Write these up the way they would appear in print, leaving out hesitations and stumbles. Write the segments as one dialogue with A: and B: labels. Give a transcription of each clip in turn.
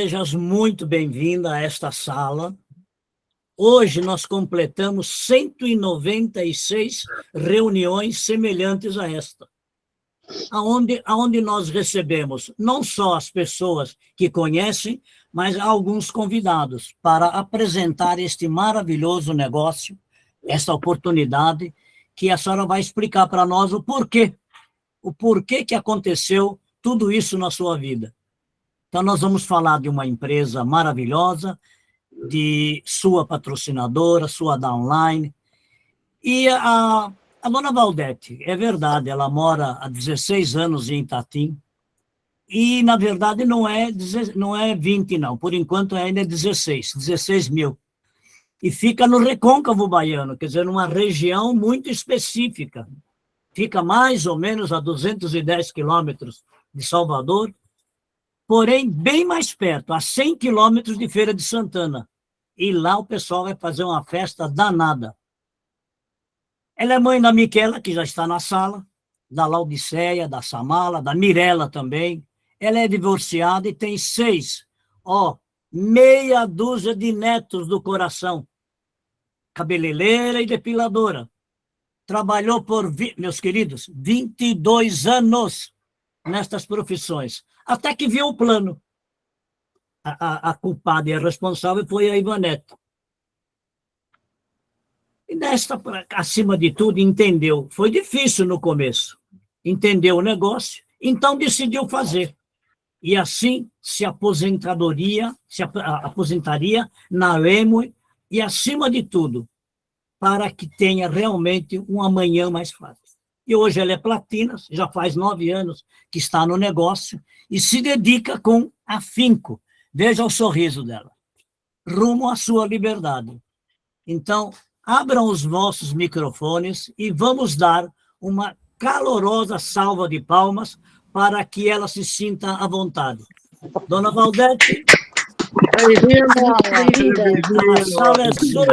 A: Sejas muito bem-vinda a esta sala. Hoje nós completamos 196 reuniões semelhantes a esta, aonde nós recebemos não só as pessoas que conhecem, mas alguns convidados para apresentar este maravilhoso negócio, esta oportunidade, que a senhora vai explicar para nós o porquê que aconteceu tudo isso na sua vida. Então, nós vamos falar de uma empresa maravilhosa, de sua patrocinadora, sua Downline. E a dona Valdete, é verdade, ela mora há 16 anos em Itatim, e, na verdade, não é 20, não. Por enquanto, ainda é 16 mil. E fica no Recôncavo Baiano, quer dizer, numa região muito específica. Fica mais ou menos a 210 quilômetros de Salvador, porém, bem mais perto, a 100 quilômetros de Feira de Santana. E lá o pessoal vai fazer uma festa danada. Ela é mãe da Miquela, que já está na sala, da Laudiceia, da Samala, da Mirella também. Ela é divorciada e tem 6, meia dúzia de netos do coração. Cabeleireira e depiladora. Trabalhou por, meus queridos, 22 anos nestas profissões. Até que viu o plano. A culpada e a responsável foi a Ivanete. E nesta, acima de tudo, entendeu. Foi difícil no começo. Entendeu o negócio, então decidiu fazer. E assim se aposentaria na Amway e, acima de tudo, para que tenha realmente um amanhã mais fácil. E hoje ela é platina, já faz 9 anos que está no negócio e se dedica com afinco. Veja o sorriso dela. Rumo à sua liberdade. Então, abram os vossos microfones e vamos dar uma calorosa salva de palmas para que ela se sinta à vontade. Dona Valdete, a sala é sua.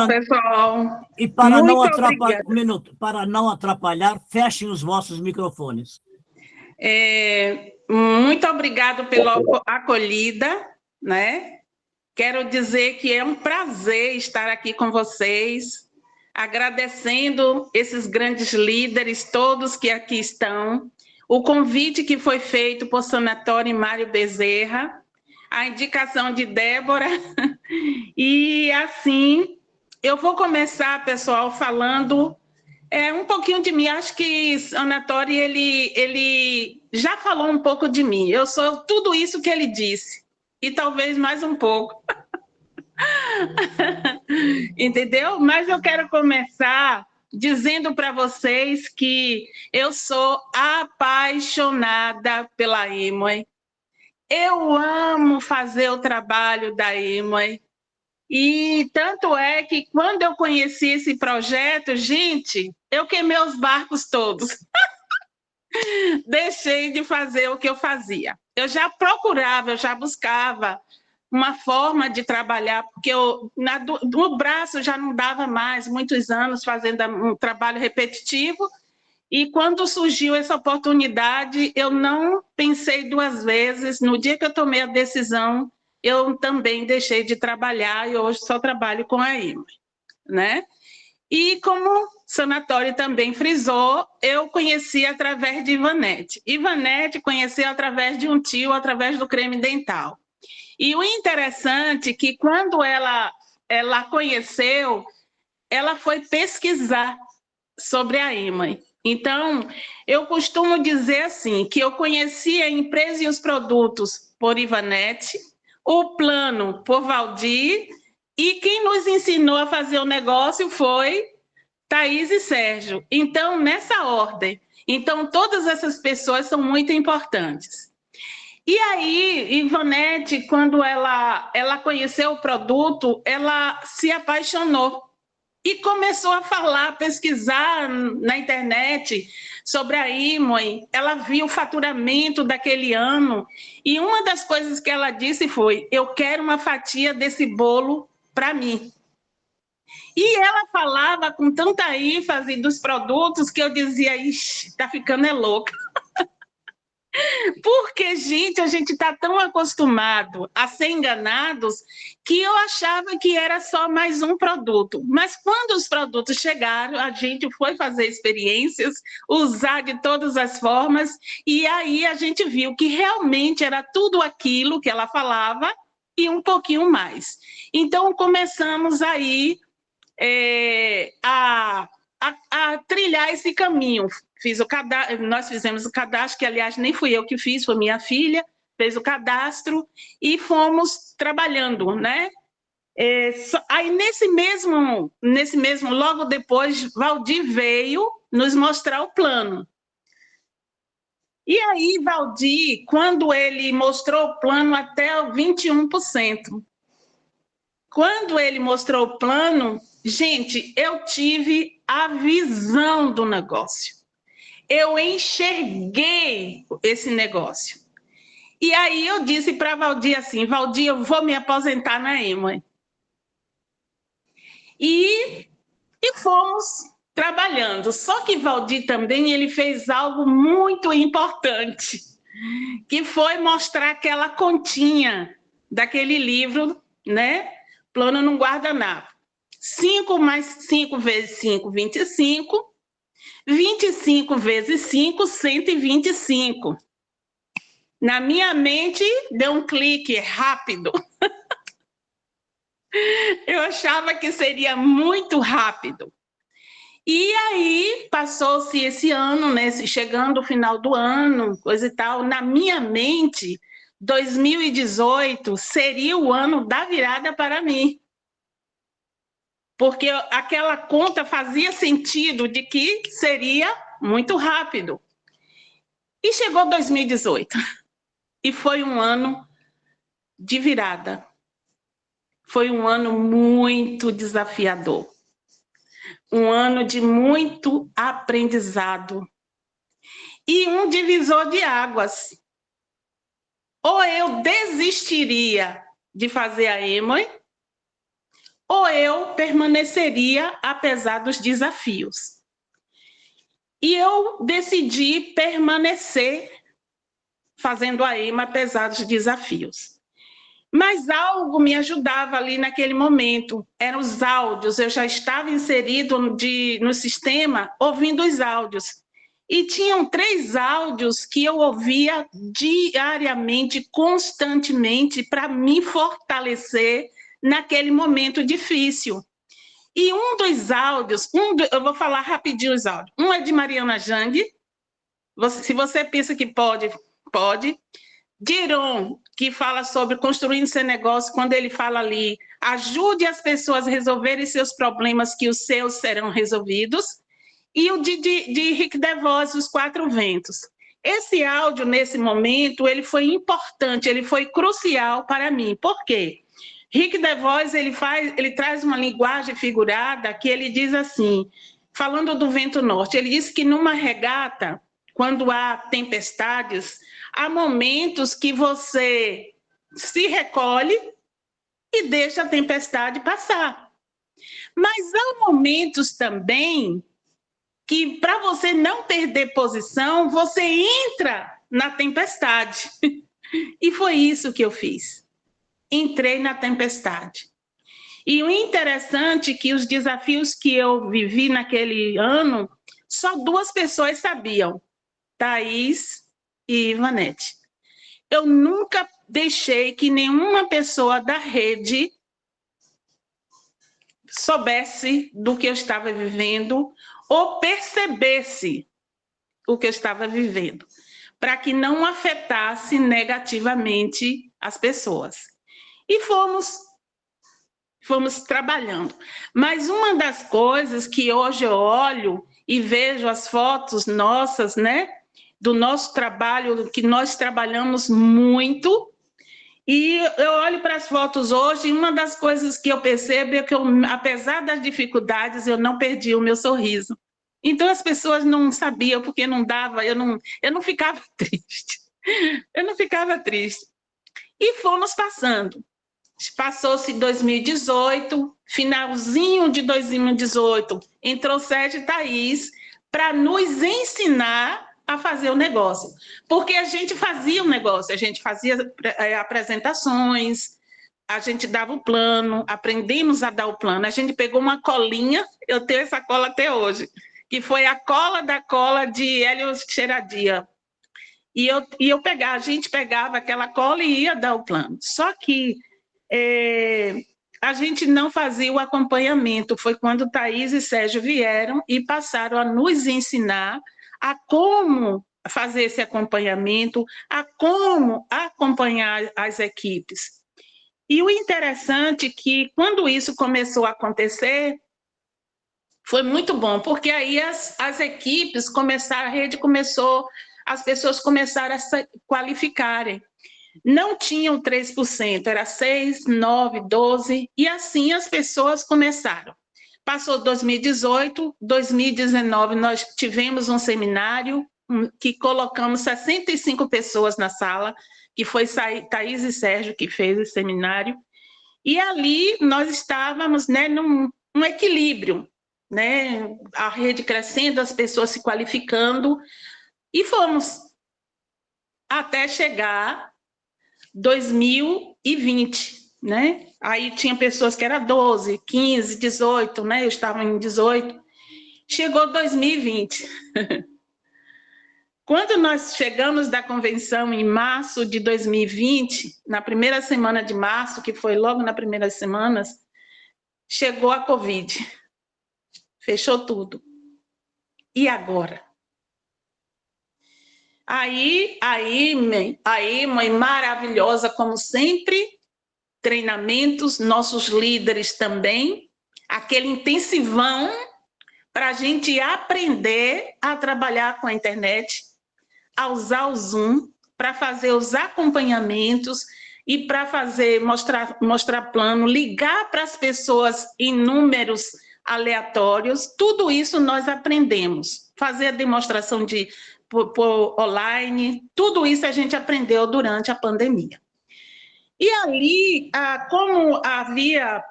B: Pessoal,
A: e para não atrapalhar, um minuto, para não atrapalhar, fechem os vossos microfones.
B: Muito obrigado pela acolhida, né? Quero dizer que é um prazer estar aqui com vocês, agradecendo esses grandes líderes, todos que aqui estão, o convite que foi feito por Sanatório Mário Bezerra, a indicação de Débora, e assim, eu vou começar, pessoal, falando um pouquinho de mim. Acho que Sanatório, ele já falou um pouco de mim, eu sou tudo isso que ele disse, e talvez mais um pouco. Entendeu? Mas eu quero começar dizendo para vocês que eu sou apaixonada pela Amway. Eu amo fazer o trabalho da Amway. E tanto é que quando eu conheci esse projeto, gente, eu queimei os barcos todos. Deixei de fazer o que eu fazia. Eu já procurava, eu já buscava uma forma de trabalhar, porque no braço já não dava mais, muitos anos fazendo um trabalho repetitivo, e quando surgiu essa oportunidade, eu não pensei 2 vezes. No dia que eu tomei a decisão, eu também deixei de trabalhar, e hoje só trabalho com a Amway, né? E como o Sanatório também frisou, eu conheci através de Ivanete. Ivanete conheceu através de um tio, através do creme dental. E o interessante é que quando ela conheceu, ela foi pesquisar sobre a Amway. Então, eu costumo dizer assim, que eu conheci a empresa e os produtos por Ivanete, o plano por Valdir, e quem nos ensinou a fazer o negócio foi Thaís e Sérgio. Então, nessa ordem. Então, todas essas pessoas são muito importantes. E aí, Ivanete, quando ela conheceu o produto, ela se apaixonou e começou a falar, pesquisar na internet sobre a Amway. Ela viu o faturamento daquele ano e uma das coisas que ela disse foi: eu quero uma fatia desse bolo para mim. E ela falava com tanta ênfase dos produtos que eu dizia: ixi, tá ficando louca. Porque, gente, a gente está tão acostumado a ser enganados que eu achava que era só mais um produto. Mas quando os produtos chegaram, a gente foi fazer experiências, usar de todas as formas, e aí a gente viu que realmente era tudo aquilo que ela falava e um pouquinho mais. Então, começamos aí a trilhar esse caminho. Nós fizemos o cadastro, que aliás nem fui eu que fiz, foi minha filha, fez o cadastro e fomos trabalhando, né? Aí nesse mesmo, logo depois, Valdir veio nos mostrar o plano. E aí, Valdir, quando ele mostrou o plano até o 21%, quando ele mostrou o plano, gente, eu tive a visão do negócio. Eu enxerguei esse negócio. E aí eu disse para Valdir assim, Valdir, eu vou me aposentar na Ema. E fomos trabalhando. Só que Valdir também ele fez algo muito importante, que foi mostrar aquela continha daquele livro, né? Plano no guardanapo. 5 mais 5 vezes 5, 25. 25 vezes 5, 125. Na minha mente, deu um clique rápido. Eu achava que seria muito rápido. E aí, passou-se esse ano, né? Chegando o final do ano, coisa e tal. Na minha mente, 2018 seria o ano da virada para mim. Porque aquela conta fazia sentido de que seria muito rápido. E chegou 2018. E foi um ano de virada. Foi um ano muito desafiador. Um ano de muito aprendizado. E um divisor de águas. Ou eu desistiria de fazer a Emory, ou eu permaneceria apesar dos desafios. E eu decidi permanecer fazendo a EMA apesar dos desafios. Mas algo me ajudava ali naquele momento, eram os áudios, eu já estava inserido no sistema ouvindo os áudios. E tinham 3 áudios que eu ouvia diariamente, constantemente, para me fortalecer naquele momento difícil. E um dos áudios, eu vou falar rapidinho os áudios. Um é de Mariana Jang, se você pensa que pode. Diron, que fala sobre construindo seu negócio, quando ele fala ali, ajude as pessoas a resolverem seus problemas, que os seus serão resolvidos. E o de Rick DeVos, Os 4 Ventos. Esse áudio, nesse momento, ele foi importante, ele foi crucial para mim. Por quê? Rick DeVos, ele traz uma linguagem figurada que ele diz assim, falando do vento norte, ele diz que numa regata, quando há tempestades, há momentos que você se recolhe e deixa a tempestade passar. Mas há momentos também que, para você não perder posição, você entra na tempestade. E foi isso que eu fiz. Entrei na tempestade. E o interessante é que os desafios que eu vivi naquele ano, só 2 pessoas sabiam, Thaís e Ivanete. Eu nunca deixei que nenhuma pessoa da rede soubesse do que eu estava vivendo ou percebesse o que eu estava vivendo, para que não afetasse negativamente as pessoas. E fomos trabalhando. Mas uma das coisas que hoje eu olho e vejo as fotos nossas, né, do nosso trabalho, que nós trabalhamos muito, e eu olho para as fotos hoje, e uma das coisas que eu percebo é que, apesar das dificuldades, eu não perdi o meu sorriso. Então, as pessoas não sabiam, porque não dava, eu não ficava triste. Eu não ficava triste. E fomos passando. Passou-se 2018, finalzinho de 2018, entrou Sérgio e Thaís para nos ensinar a fazer o negócio. Porque a gente fazia o negócio, a gente fazia apresentações, a gente dava o plano, aprendemos a dar o plano. A gente pegou uma colinha, eu tenho essa cola até hoje, que foi a cola da cola de Hélio Xeradia. E a gente pegava aquela cola e ia dar o plano. Só que a gente não fazia o acompanhamento. Foi quando Thaís e Sérgio vieram e passaram a nos ensinar a como fazer esse acompanhamento, a como acompanhar as equipes. E o interessante é que, quando isso começou a acontecer, foi muito bom, porque aí as equipes começaram, a rede começou, as pessoas começaram a se qualificarem. Não tinham 3%, era 6, 9, 12, e assim as pessoas começaram. Passou 2018, 2019, nós tivemos um seminário que colocamos 65 pessoas na sala, que foi Thaís e Sérgio que fez esse seminário, e ali nós estávamos, né, num equilíbrio, né, a rede crescendo, as pessoas se qualificando, e fomos até chegar 2020, né? Aí tinha pessoas que eram 12, 15, 18, né? Eu estava em 18. Chegou 2020. Quando nós chegamos da convenção em março de 2020, na primeira semana de março, que foi logo nas primeiras semanas, chegou a Covid. Fechou tudo. E agora? Aí, mãe maravilhosa, como sempre, treinamentos, nossos líderes também, aquele intensivão para a gente aprender a trabalhar com a internet, a usar o Zoom, para fazer os acompanhamentos e para fazer, mostrar plano, ligar para as pessoas em números aleatórios, tudo isso nós aprendemos. Fazer a demonstração por online, tudo isso a gente aprendeu durante a pandemia. E ali, como havia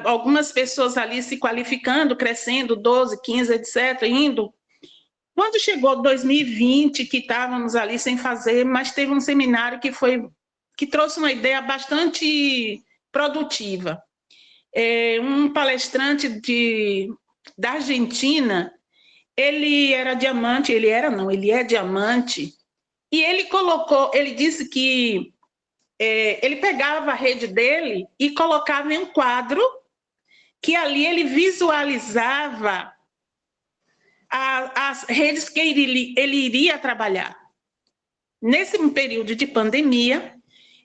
B: algumas pessoas ali se qualificando, crescendo, 12, 15, etc., indo, quando chegou 2020, que estávamos ali sem fazer, mas teve um seminário que trouxe uma ideia bastante produtiva. Um palestrante da Argentina, ele é diamante, e ele disse que ele pegava a rede dele e colocava em um quadro, que ali ele visualizava as redes que ele iria trabalhar. Nesse período de pandemia,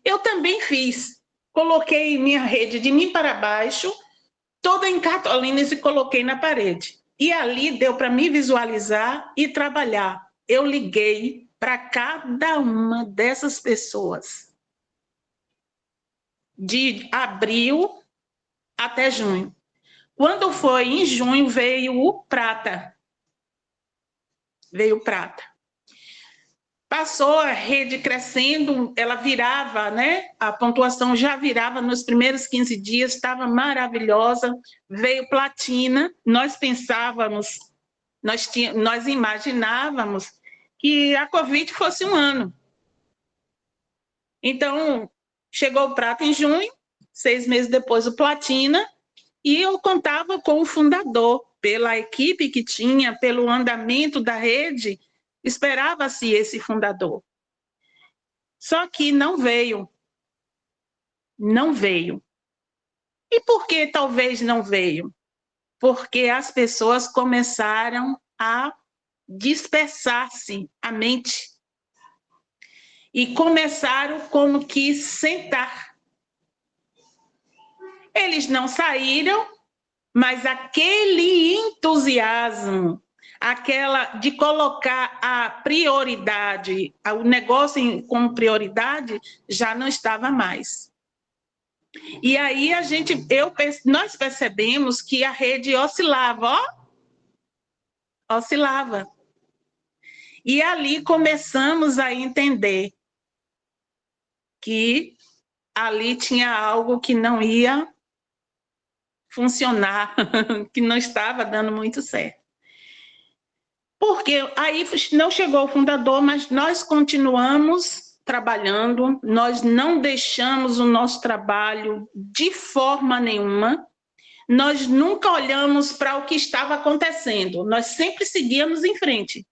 B: eu também fiz. Coloquei minha rede de mim para baixo, toda em cartolinas, e coloquei na parede. E ali deu para me visualizar e trabalhar. Eu liguei para cada uma dessas pessoas, de abril até junho. Quando foi em junho, veio o prata. Passou a rede crescendo, ela virava, né? A pontuação já virava nos primeiros 15 dias, estava maravilhosa. Veio platina, nós pensávamos, nós imaginávamos que a Covid fosse um ano. Então, chegou o prata em junho, 6 meses depois o platina, e eu contava com o fundador, pela equipe que tinha, pelo andamento da rede, esperava-se esse fundador. Só que não veio. Não veio. E por que talvez não veio? Porque as pessoas começaram a dispersar-se, a mente. E começaram como que sentar. Eles não saíram, mas aquele entusiasmo, aquela de colocar a prioridade, o negócio como prioridade, já não estava mais. E aí nós percebemos que a rede oscilava, oscilava. E ali começamos a entender que ali tinha algo que não ia funcionar, que não estava dando muito certo. Porque aí não chegou o fundador, mas nós continuamos trabalhando, nós não deixamos o nosso trabalho de forma nenhuma, nós nunca olhamos para o que estava acontecendo, nós sempre seguíamos em frente.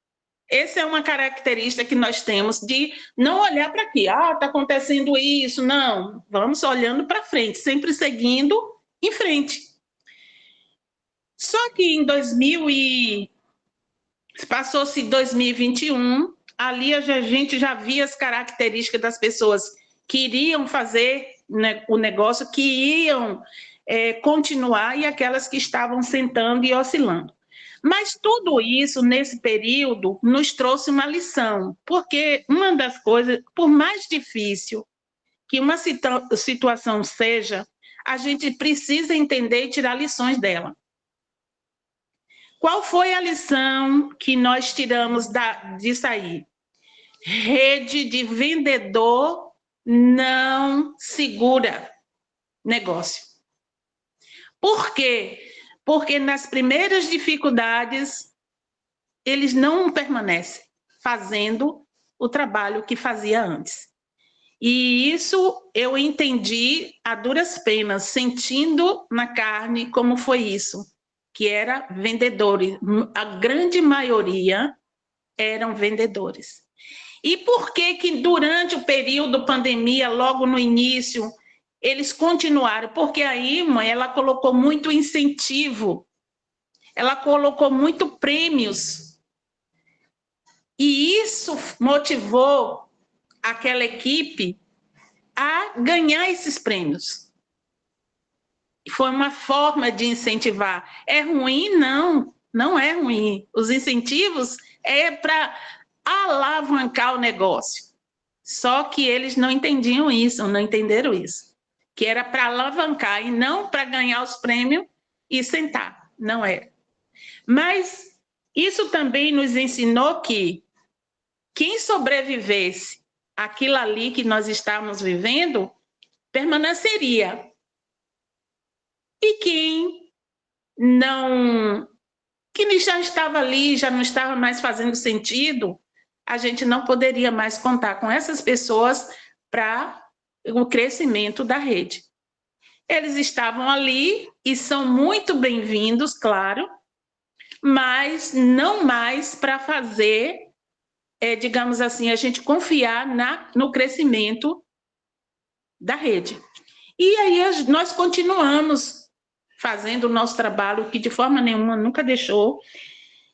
B: Essa é uma característica que nós temos de não olhar para aqui, está acontecendo isso, não, vamos olhando para frente, sempre seguindo em frente. Só que em passou-se 2021, ali a gente já via as características das pessoas que iriam fazer, né, o negócio, que iam continuar, e aquelas que estavam sentando e oscilando. Mas tudo isso, nesse período, nos trouxe uma lição, porque uma das coisas, por mais difícil que uma situação seja, a gente precisa entender e tirar lições dela. Qual foi a lição que nós tiramos disso aí? Rede de vendedor não segura negócio. Por quê? Porque nas primeiras dificuldades, eles não permanecem fazendo o trabalho que fazia antes. E isso eu entendi a duras penas, sentindo na carne como foi isso, que era vendedores. A grande maioria eram vendedores. E por que durante o período pandemia, logo no início, eles continuaram? Porque a IMA, ela colocou muito incentivo, ela colocou muito prêmios. E isso motivou aquela equipe a ganhar esses prêmios. Foi uma forma de incentivar. É ruim? Não, não é ruim. Os incentivos é para alavancar o negócio. Só que eles não entendiam isso, não entenderam isso. Que era para alavancar e não para ganhar os prêmios e sentar. Não era. Mas isso também nos ensinou que quem sobrevivesse àquilo ali que nós estávamos vivendo, permaneceria. E quem não, que já estava ali, já não estava mais fazendo sentido, a gente não poderia mais contar com essas pessoas para o crescimento da rede. Eles estavam ali e são muito bem-vindos, claro, mas não mais para fazer, digamos assim, a gente confiar no crescimento da rede. E aí nós continuamos fazendo o nosso trabalho, que de forma nenhuma nunca deixou.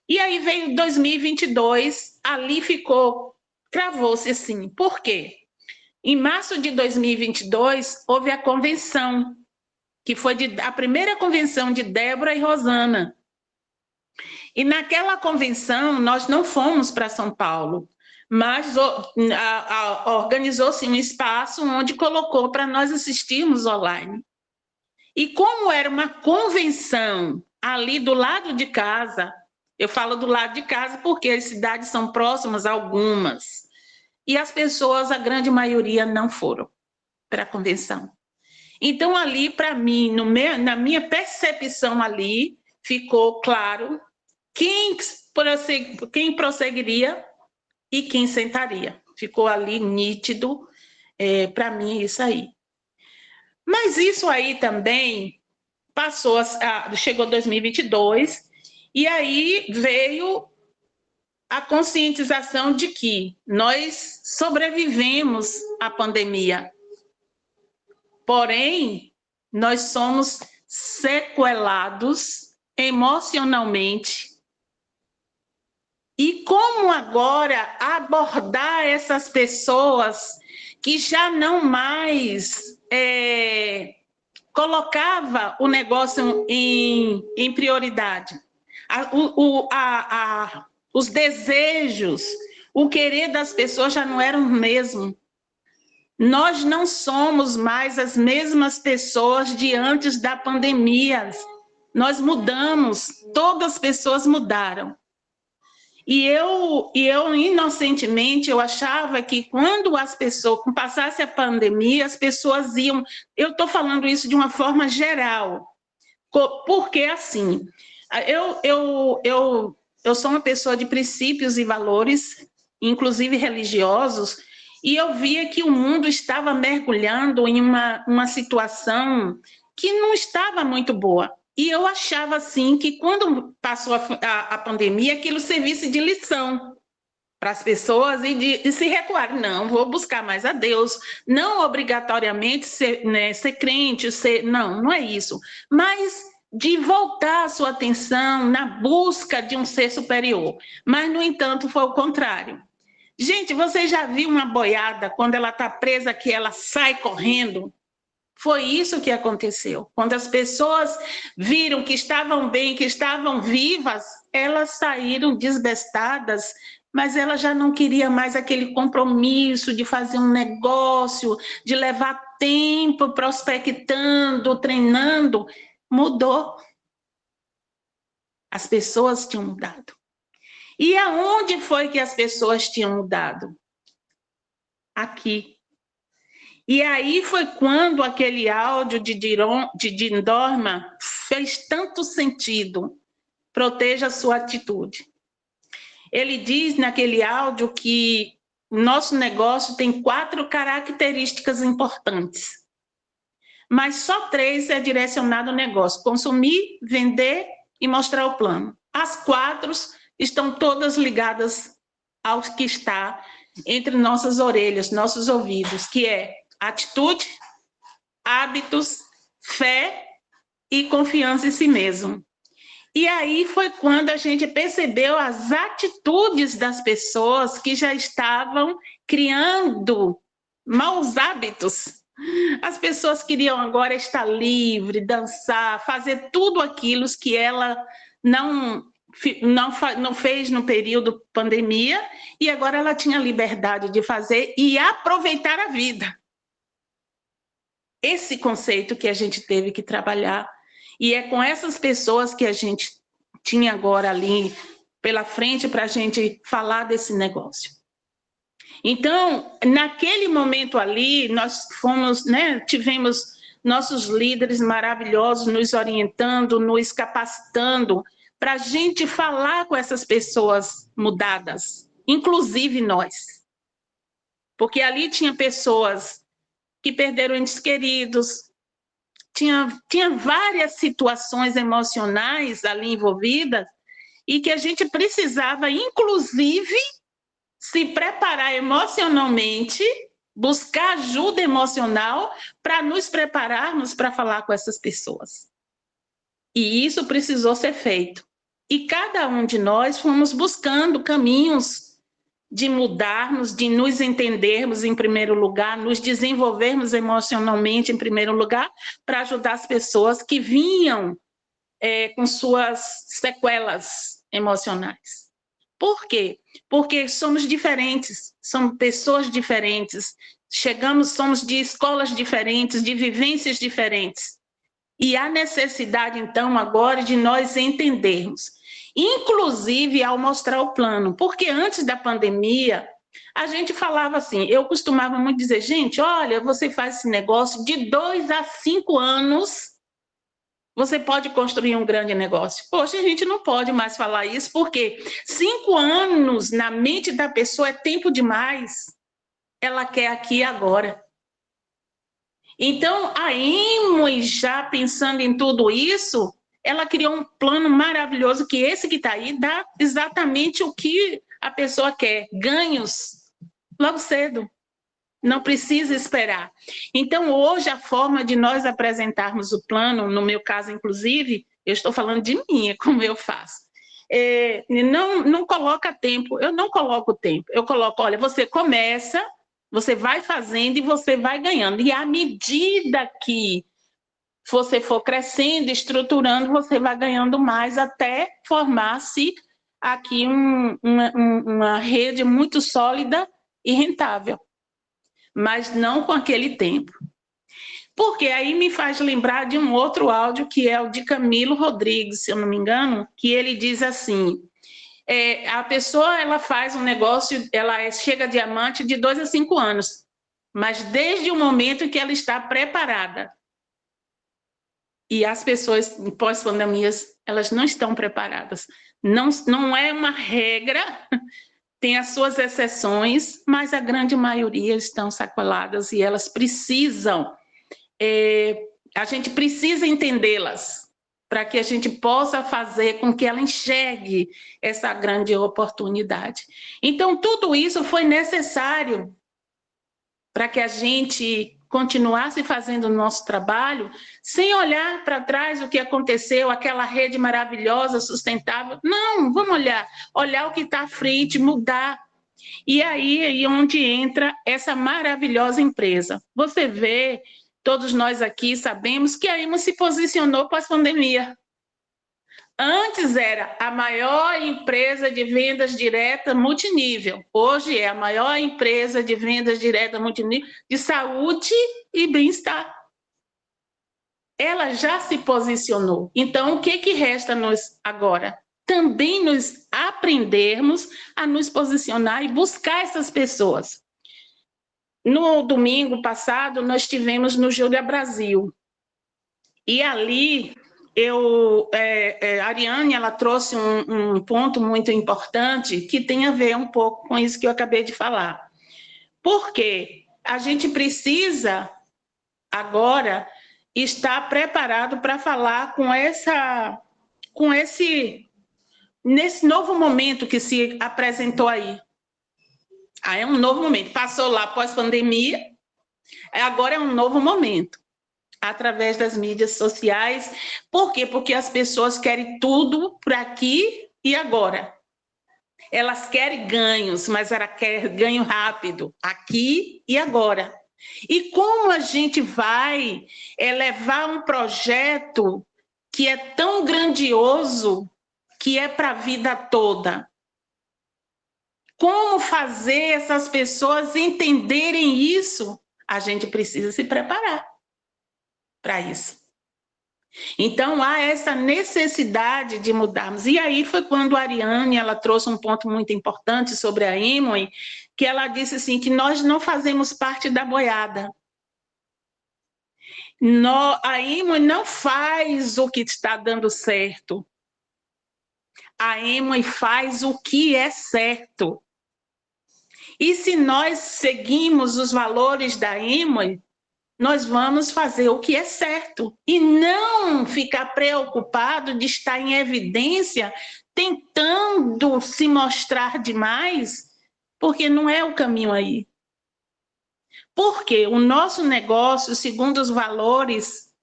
B: E aí veio 2022, ali cravou-se assim. Por quê? Em março de 2022, houve a convenção, que foi a primeira convenção de Débora e Rosana. E naquela convenção, nós não fomos para São Paulo, mas organizou-se um espaço onde colocou para nós assistirmos online. E como era uma convenção ali do lado de casa, eu falo do lado de casa porque as cidades são próximas algumas, e as pessoas, a grande maioria, não foram para a convenção. Então, ali, para mim, na minha percepção ali, ficou claro quem prosseguiria e quem sentaria. Ficou ali nítido, para mim, isso aí. Mas isso aí também chegou 2022, e aí veio a conscientização de que nós sobrevivemos à pandemia. Porém, nós somos sequelados emocionalmente. E como agora abordar essas pessoas que já não mais colocava o negócio em prioridade? Os desejos, o querer das pessoas já não eram o mesmo. Nós não somos mais as mesmas pessoas de antes da pandemia. Nós mudamos, todas as pessoas mudaram. E eu inocentemente, eu achava que quando as pessoas passasse a pandemia, as pessoas iam... Eu estou falando isso de uma forma geral, porque assim, eu eu sou uma pessoa de princípios e valores, inclusive religiosos, e eu via que o mundo estava mergulhando em uma situação que não estava muito boa. E eu achava, assim, que quando passou a pandemia, aquilo servisse de lição para as pessoas e de se recuar. Não, vou buscar mais a Deus, não obrigatoriamente ser, né, ser crente, não é isso. Mas de voltar a sua atenção na busca de um ser superior. Mas, no entanto, foi o contrário. Gente, você já viu uma boiada, quando ela está presa, que ela sai correndo? Foi isso que aconteceu. Quando as pessoas viram que estavam bem, que estavam vivas, elas saíram desbestadas, mas ela já não queria mais aquele compromisso de fazer um negócio, de levar tempo prospectando, treinando. Mudou. As pessoas tinham mudado. E aonde foi que as pessoas tinham mudado? Aqui. E aí foi quando aquele áudio de Dindorma fez tanto sentido. Proteja a sua atitude. Ele diz naquele áudio que o nosso negócio tem 4 características importantes, mas só 3 é direcionado ao negócio: consumir, vender e mostrar o plano. As 4 estão todas ligadas ao que está entre nossas orelhas, nossos ouvidos, que é atitude, hábitos, fé e confiança em si mesmo. E aí foi quando a gente percebeu as atitudes das pessoas que já estavam criando maus hábitos. As pessoas queriam agora estar livre, dançar, fazer tudo aquilo que ela não fez no período pandemia, e agora ela tinha liberdade de fazer e aproveitar a vida. Esse conceito que a gente teve que trabalhar, e é com essas pessoas que a gente tinha agora ali pela frente para a gente falar desse negócio. Então, naquele momento ali, nós fomos, né, tivemos nossos líderes maravilhosos nos orientando, nos capacitando, para a gente falar com essas pessoas mudadas, inclusive nós. Porque ali tinha pessoas que perderam entes queridos, tinha várias situações emocionais ali envolvidas e que a gente precisava, inclusive, se preparar emocionalmente, buscar ajuda emocional para nos prepararmos para falar com essas pessoas. E isso precisou ser feito. E cada um de nós fomos buscando caminhos de mudarmos, de nos entendermos em primeiro lugar, nos desenvolvermos emocionalmente em primeiro lugar, para ajudar as pessoas que vinham com suas sequelas emocionais. Por quê? Porque somos diferentes, somos pessoas diferentes, somos de escolas diferentes, de vivências diferentes. E há necessidade, então, agora de nós entendermos, inclusive ao mostrar o plano, porque antes da pandemia, a gente falava assim, eu costumava muito dizer, gente, olha, você faz esse negócio de 2 a 5 anos, você pode construir um grande negócio. Poxa, a gente não pode mais falar isso, porque 5 anos na mente da pessoa é tempo demais. Ela quer aqui e agora. Então, a Emoi, já pensando em tudo isso, ela criou um plano maravilhoso, que esse que está aí dá exatamente o que a pessoa quer, ganhos, logo cedo. Não precisa esperar. Então, hoje, a forma de nós apresentarmos o plano, no meu caso, inclusive, eu estou falando de mim, é como eu faço. Não coloca tempo, eu não coloco tempo. Eu coloco, olha, você começa, você vai fazendo e você vai ganhando. E à medida que você for crescendo, estruturando, você vai ganhando mais até formar-se aqui uma rede muito sólida e rentável. Mas não com aquele tempo. Porque aí me faz lembrar de um outro áudio, que é o de Camilo Rodrigues, se eu não me engano, que ele diz assim, a pessoa ela faz um negócio, ela chega a diamante de 2 a 5 anos, mas desde o momento que ela está preparada. E as pessoas pós-pandemias, elas não estão preparadas. Não é uma regra, tem as suas exceções, mas a grande maioria estão sequeladas e elas precisam, a gente precisa entendê-las, para que a gente possa fazer com que ela enxergue essa grande oportunidade. Então, tudo isso foi necessário para que a gente continuasse fazendo o nosso trabalho, sem olhar para trás o que aconteceu, aquela rede maravilhosa, sustentável. Não, vamos olhar o que está à frente, mudar. E aí é onde entra essa maravilhosa empresa. Você vê, todos nós aqui sabemos que a IMO se posicionou pós-pandemia. Antes era a maior empresa de vendas direta multinível. Hoje é a maior empresa de vendas direta multinível de saúde e bem-estar. Ela já se posicionou. Então, o que resta-nos agora? Também nos aprendermos a nos posicionar e buscar essas pessoas. No domingo passado, nós estivemos no Júlia Brasil. E ali... a Ariane, ela trouxe um ponto muito importante que tem a ver um pouco com isso que eu acabei de falar. Porque a gente precisa agora estar preparado para falar nesse novo momento que se apresentou aí. É um novo momento. Passou lá pós-pandemia, agora é um novo momento. Através das mídias sociais. Por quê? Porque as pessoas querem tudo por aqui e agora. Elas querem ganhos, mas elas querem ganho rápido, aqui e agora. E como a gente vai levar um projeto que é tão grandioso, que é para a vida toda? Como fazer essas pessoas entenderem isso? A gente precisa se preparar para isso. Então, há essa necessidade de mudarmos. E aí foi quando a Ariane, ela trouxe um ponto muito importante sobre a Imoi, que ela disse assim, que nós não fazemos parte da boiada. A Imoi não faz o que está dando certo. A Imoi faz o que é certo. E se nós seguimos os valores da Imoi, nós vamos fazer o que é certo e não ficar preocupado de estar em evidência, tentando se mostrar demais, porque não é o caminho aí. Porque o nosso negócio, segundo os valores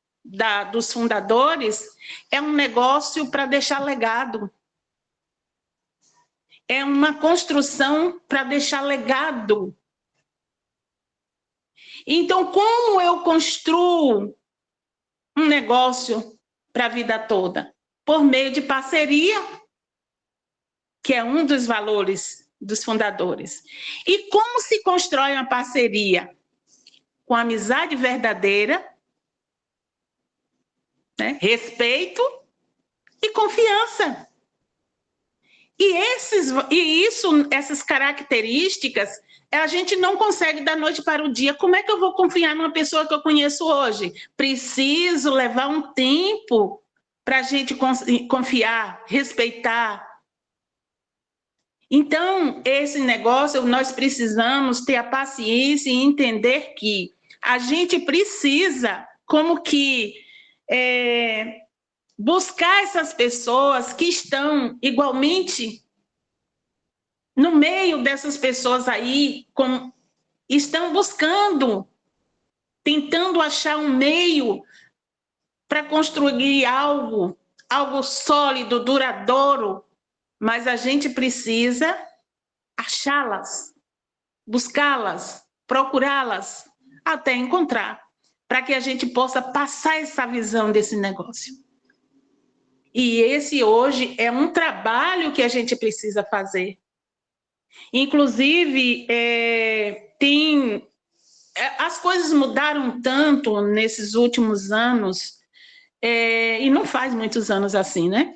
B: dos fundadores, é um negócio para deixar legado. É uma construção para deixar legado. Então, como eu construo um negócio para a vida toda? Por meio de parceria, que é um dos valores dos fundadores. E como se constrói uma parceria? Com amizade verdadeira, né? Respeito e confiança. E essas características a gente não consegue da noite para o dia. Como é que eu vou confiar numa pessoa que eu conheço hoje? Preciso levar um tempo para a gente confiar, respeitar. Então, esse negócio, nós precisamos ter a paciência e entender que a gente precisa, como que, buscar essas pessoas que estão igualmente no meio dessas pessoas aí, estão buscando, tentando achar um meio para construir algo sólido, duradouro, mas a gente precisa achá-las, buscá-las, procurá-las, até encontrar, para que a gente possa passar essa visão desse negócio. E esse hoje é um trabalho que a gente precisa fazer. Inclusive, as coisas mudaram tanto nesses últimos anos, e não faz muitos anos assim, né?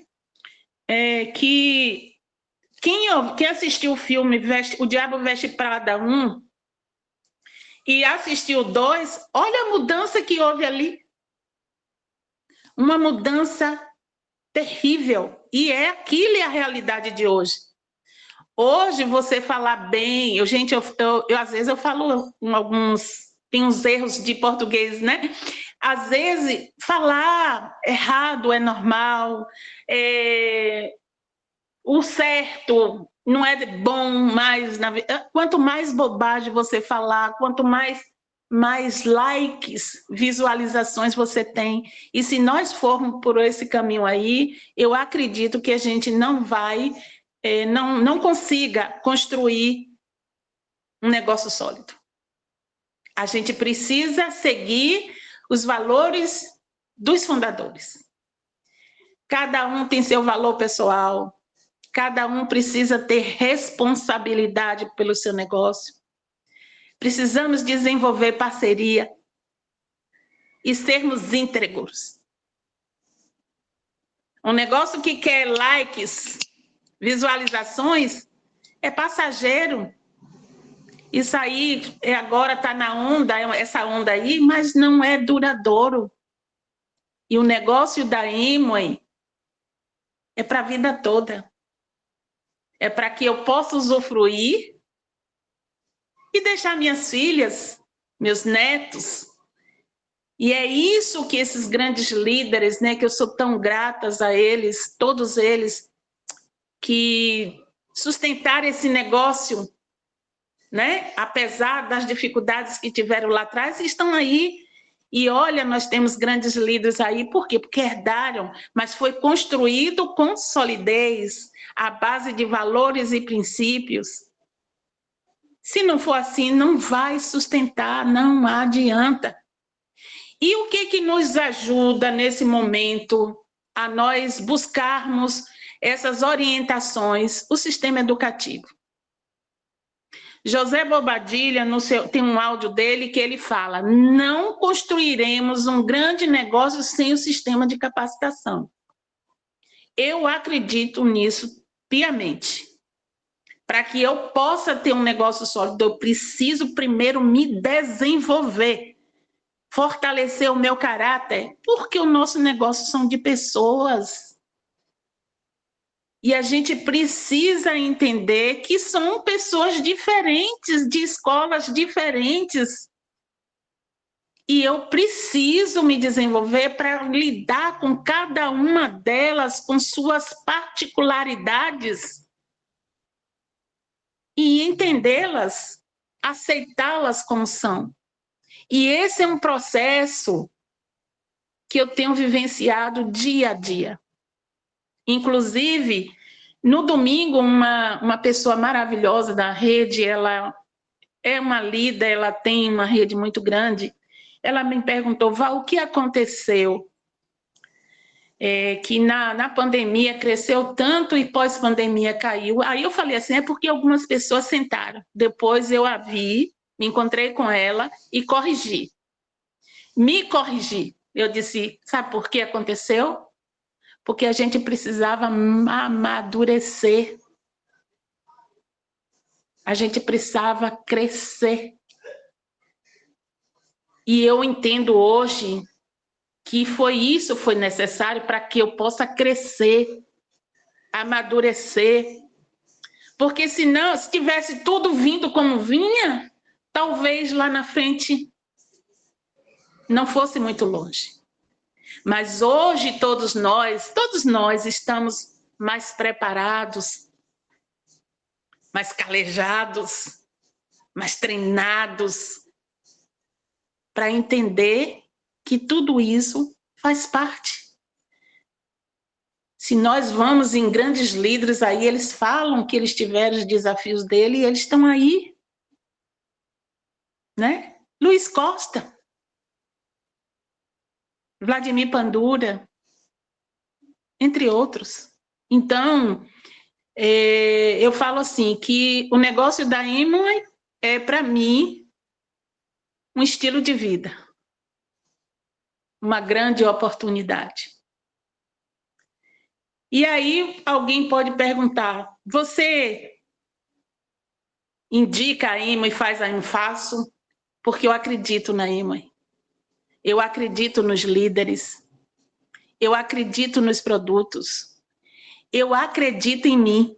B: Que quem assistiu o filme O Diabo Veste Prada 1 e assistiu o 2, olha a mudança que houve ali. uma mudança terrível. E aquilo é a realidade de hoje. Hoje, você falar bem... Gente, às vezes eu falo tem uns erros de português, né? Às vezes, falar errado é normal, o certo não é bom, mas quanto mais bobagem você falar, quanto mais likes, visualizações você tem, e se nós formos por esse caminho aí, eu acredito que a gente não vai, não consiga construir um negócio sólido. A gente precisa seguir os valores dos fundadores. Cada um tem seu valor pessoal, cada um precisa ter responsabilidade pelo seu negócio. Precisamos desenvolver parceria e sermos íntegros. Um negócio que quer likes, visualizações, é passageiro. Isso aí agora está na onda, essa onda aí, mas não é duradouro. E o negócio da Imoi é para a vida toda. É para que eu possa usufruir e deixar minhas filhas, meus netos. E é isso que esses grandes líderes, né, que eu sou tão gratas a eles, todos eles, que sustentaram esse negócio, né, apesar das dificuldades que tiveram lá atrás, estão aí. E olha, nós temos grandes líderes aí, por quê? Porque herdaram, mas foi construído com solidez, à base de valores e princípios. Se não for assim, não vai sustentar, não adianta. E o que nos ajuda nesse momento a nós buscarmos essas orientações? O sistema educativo. José Bobadilla, tem um áudio dele que ele fala: não construiremos um grande negócio sem o sistema de capacitação. Eu acredito nisso piamente. Para que eu possa ter um negócio sólido, eu preciso primeiro me desenvolver, fortalecer o meu caráter, porque o nosso negócio são de pessoas. E a gente precisa entender que são pessoas diferentes, de escolas diferentes. E eu preciso me desenvolver para lidar com cada uma delas, com suas particularidades. E entendê-las, aceitá-las como são. E esse é um processo que eu tenho vivenciado dia a dia. Inclusive, no domingo, uma pessoa maravilhosa da rede, ela é uma líder, ela tem uma rede muito grande, ela me perguntou: Val, o que aconteceu? Que na pandemia cresceu tanto e pós-pandemia caiu. Aí eu falei assim, é porque algumas pessoas sentaram. Depois eu a vi, me encontrei com ela e corrigi. Me corrigi. Eu disse, sabe por que aconteceu? Porque a gente precisava amadurecer. A gente precisava crescer. E eu entendo hoje que foi necessário para que eu possa crescer, amadurecer. Porque senão, se tivesse tudo vindo como vinha, talvez lá na frente não fosse muito longe. Mas hoje todos nós estamos mais preparados, mais calejados, mais treinados para entender que tudo isso faz parte. Se nós vamos em grandes líderes aí, eles falam que eles tiveram os desafios dele e eles estão aí. Né? Luiz Costa, Vladimir Pandura, entre outros. Então, eu falo assim, que o negócio da Imoi é, para mim, um estilo de vida. Uma grande oportunidade. E aí alguém pode perguntar, você indica a Imoi e faz a Imoi? Faço, porque eu acredito na Imoi. Eu acredito nos líderes. eu acredito nos produtos, eu acredito em mim.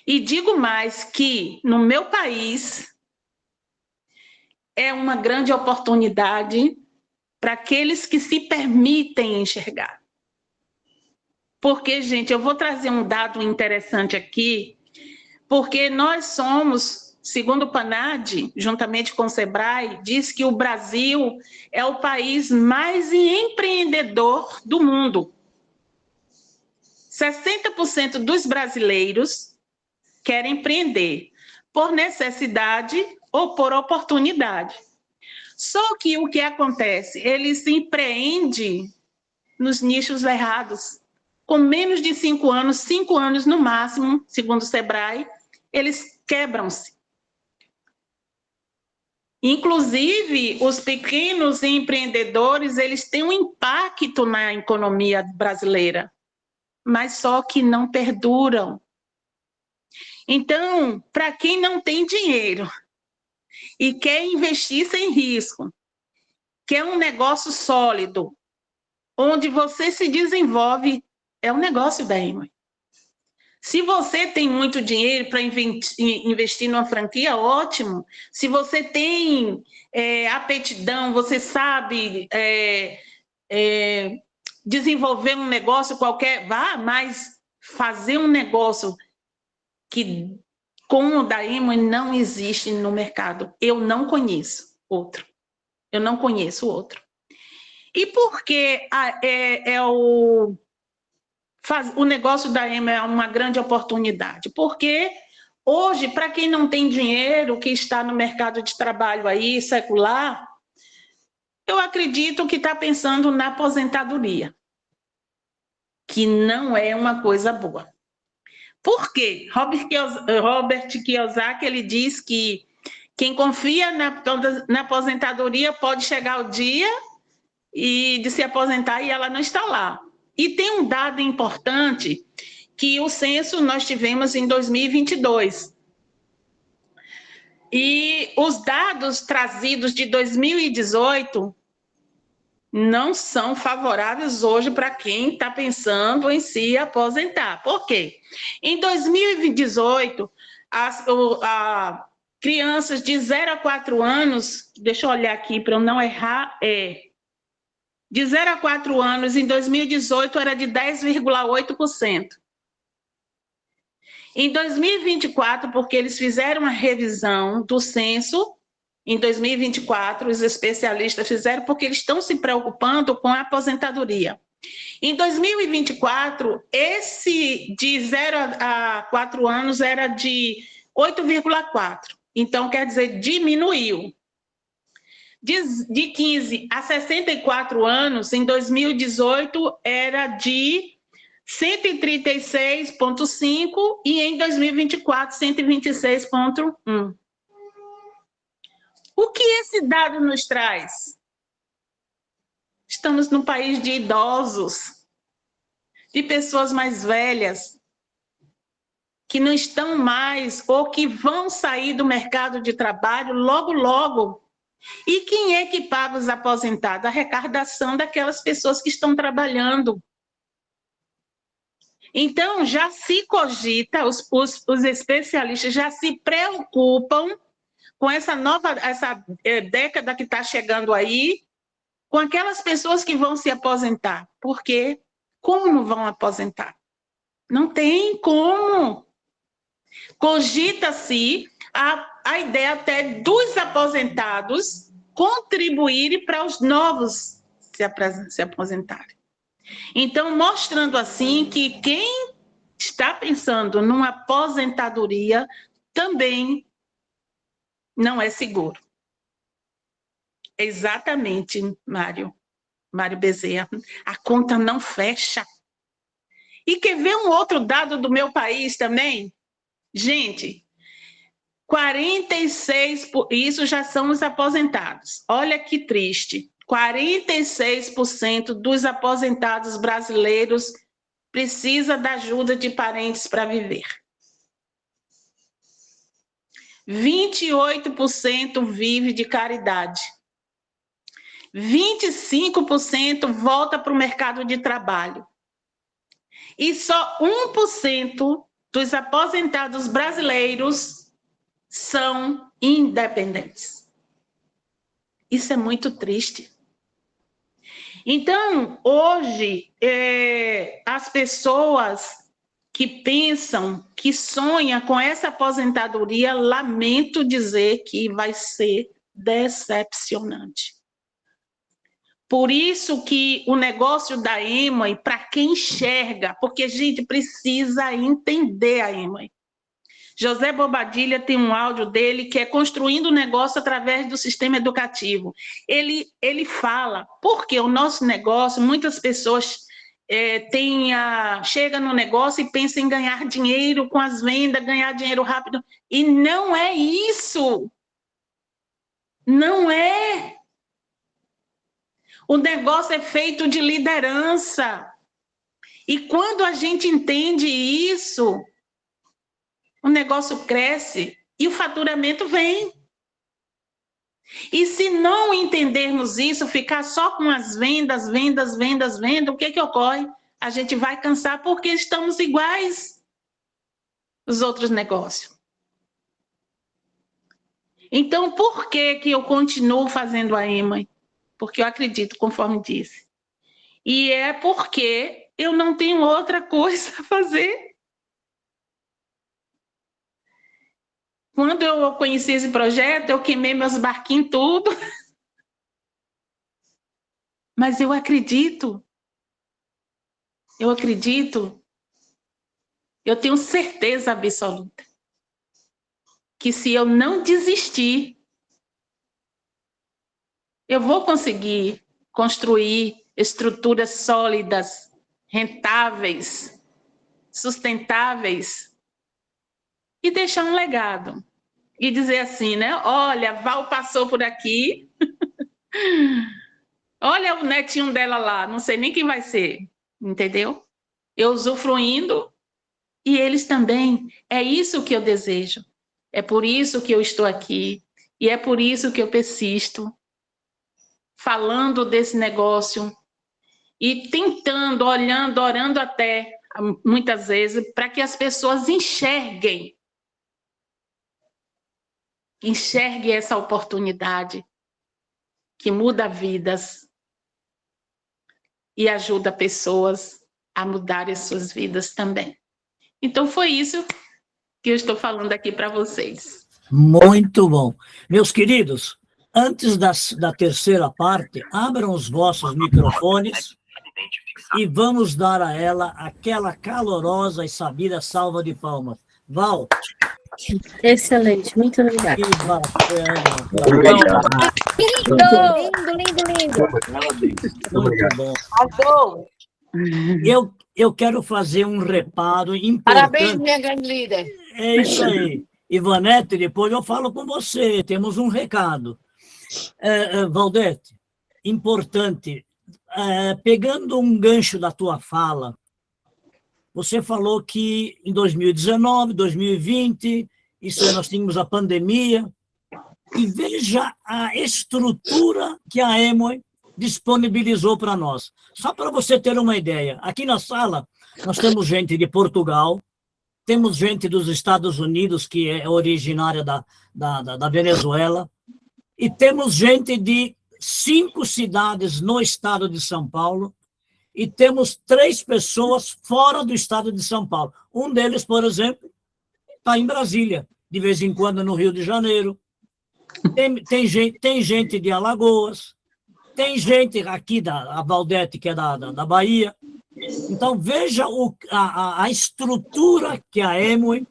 B: E digo mais que no meu país é uma grande oportunidade para aqueles que se permitem enxergar. Porque, gente, eu vou trazer um dado interessante aqui, porque nós somos, segundo o PNAD, juntamente com o SEBRAE, diz que o Brasil é o país mais empreendedor do mundo. 60% dos brasileiros querem empreender por necessidade ou por oportunidade. Só que o que acontece? Eles empreendem nos nichos errados. Com menos de 5 anos no máximo, segundo o SEBRAE, eles quebram-se. Inclusive, os pequenos empreendedores, eles têm um impacto na economia brasileira, mas só que não perduram. Então, para quem não tem dinheiro e quer investir sem risco, quer um negócio sólido, onde você se desenvolve, é um negócio da Amway. Se você tem muito dinheiro para investir numa franquia, ótimo. Se você tem aptidão, você sabe desenvolver um negócio qualquer, vá, mas fazer um negócio que, como o da Amway, não existe no mercado. Eu não conheço outro. Eu não conheço outro. E por que o negócio da Amway é uma grande oportunidade? Porque hoje, para quem não tem dinheiro, que está no mercado de trabalho aí, secular, eu acredito que está pensando na aposentadoria, que não é uma coisa boa. Por quê? Robert Kiyosaki, ele diz que quem confia na aposentadoria pode chegar o dia de se aposentar e ela não está lá. E tem um dado importante que o censo nós tivemos em 2022. E os dados trazidos de 2018 não são favoráveis hoje para quem está pensando em se aposentar. Por quê? Em 2018, as crianças de 0 a 4 anos, deixa eu olhar aqui para eu não errar, de 0 a 4 anos, em 2018, era de 10,8%. Em 2024, porque eles fizeram uma revisão do censo, em 2024, os especialistas fizeram, porque eles estão se preocupando com a aposentadoria. Em 2024, esse de 0 a 4 anos era de 8,4%. Então, quer dizer, diminuiu. De 15 a 64 anos, em 2018, era de 136,5 e em 2024, 126,1. O que esse dado nos traz? Estamos num país de idosos, de pessoas mais velhas, que não estão mais ou que vão sair do mercado de trabalho logo, logo. E quem é que paga os aposentados? A arrecadação daquelas pessoas que estão trabalhando. Então, já se cogita, os especialistas já se preocupam com essa década que está chegando aí, com aquelas pessoas que vão se aposentar. Porque como vão aposentar? Não tem como. Cogita-se a ideia até dos aposentados contribuírem para os novos se aposentarem. Então, mostrando assim que quem está pensando numa aposentadoria também não é seguro. Exatamente, Mário Bezerra. A conta não fecha. E quer ver um outro dado do meu país também? Gente, 46%, isso já são os aposentados. Olha que triste. 46% dos aposentados brasileiros precisa da ajuda de parentes para viver. 28% vive de caridade. 25% volta para o mercado de trabalho. E só 1% dos aposentados brasileiros são independentes. Isso é muito triste. Então, hoje, as pessoas que pensam, que sonham com essa aposentadoria, lamento dizer que vai ser decepcionante. Por isso que o negócio da Amway, para quem enxerga, porque a gente precisa entender a Amway. José Bobadilha tem um áudio dele que é Construindo o Negócio através do Sistema Educativo. Ele fala, porque o nosso negócio, muitas pessoas chegam no negócio e pensam em ganhar dinheiro com as vendas, ganhar dinheiro rápido, e não é isso. Não é. O negócio é feito de liderança. E quando a gente entende isso, o negócio cresce e o faturamento vem. E se não entendermos isso, ficar só com as vendas, o que ocorre? A gente vai cansar porque estamos iguais aos outros negócios. Então, por que eu continuo fazendo a Amway? Porque eu acredito, conforme disse. E é porque eu não tenho outra coisa a fazer. Quando eu conheci esse projeto, eu queimei meus barquinhos tudo. Mas eu acredito. Eu tenho certeza absoluta que se eu não desistir, eu vou conseguir construir estruturas sólidas, rentáveis, sustentáveis e deixar um legado. E dizer assim, né? Olha, Val passou por aqui. Olha o netinho dela lá, não sei nem quem vai ser, entendeu? Eu usufruindo e eles também. É isso que eu desejo. É por isso que eu estou aqui e é por isso que eu persisto falando desse negócio e tentando, olhando, orando até, muitas vezes, para que as pessoas enxerguem essa oportunidade que muda vidas e ajuda pessoas a mudarem suas vidas também. Então, foi isso que eu estou falando aqui para vocês.
A: Muito bom. Meus queridos, antes da terceira parte, abram os vossos microfones e vamos dar a ela aquela calorosa e sabida salva de palmas. Val.
C: Excelente, muito obrigada.
A: Que
C: Lindo.
A: Muito bom. Eu quero fazer um reparo importante.
C: Parabéns, minha grande líder.
A: É isso aí. Ivanete, depois eu falo com você, temos um recado. Valdete, importante, pegando um gancho da tua fala, você falou que em 2019, 2020, isso aí nós tínhamos a pandemia, e veja a estrutura que a Amway disponibilizou para nós. Só para você ter uma ideia, aqui na sala nós temos gente de Portugal, temos gente dos Estados Unidos, que é originária da Venezuela, e temos gente de 5 cidades no estado de São Paulo, e temos 3 pessoas fora do estado de São Paulo. Um deles, por exemplo, está em Brasília, de vez em quando no Rio de Janeiro. Tem gente de Alagoas, tem gente aqui, a Valdete, que é da Bahia. Então, veja a estrutura que a Amway